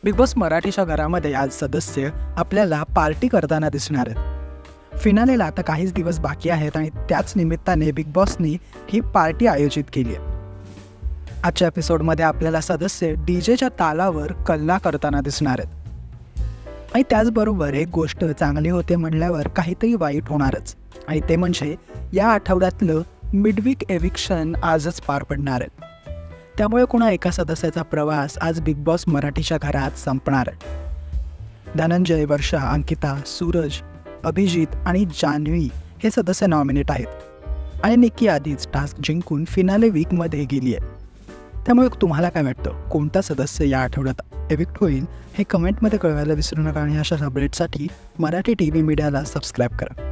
Big boss मराठीच्या घरामध्ये आज सदस्य आपल्याला पार्टी करताना दिसणार आहेत। फिनालेला आता काहीच दिवस बाकी आहेत आणि त्याच निमित्ताने बिग बॉसनी ही पार्टी आयोजित केली आहे। आजच्या एपिसोडमध्ये आपल्याला सदस्य डीजेच्या तालावर कल्ला करताना दिसणार आहेत आणि त्याचबरोबर एक गोष्ट चांगली होते म्हणल्यावर काहीतरी वाईट होणारच, आणि ते म्हणजे या आठवड्यातलं मिडवीक एविक्शन आजच पार पडणार आहे। त्यामुळे कोणा एका सदस्याचा प्रवास आज बिग बॉस मराठीच्या घरात संपणार आहे। धनंजय, वर्षा, अंकिता, सूरज, अभिजित आणि जान्हवी हे सदस्य नॉमिनेट आहेत आणि निक्की आधीच टास्क जिंकून फिनाले वीकमध्ये गेली आहे। त्यामुळे तुम्हाला काय वाटतं, कोणता सदस्य या आठवड्यात एविक्ट होईल हे कमेंटमध्ये कळवायला विसरू नका आणि अशा अपडेटसाठी मराठी TV मीडियाला सबस्क्राईब करा।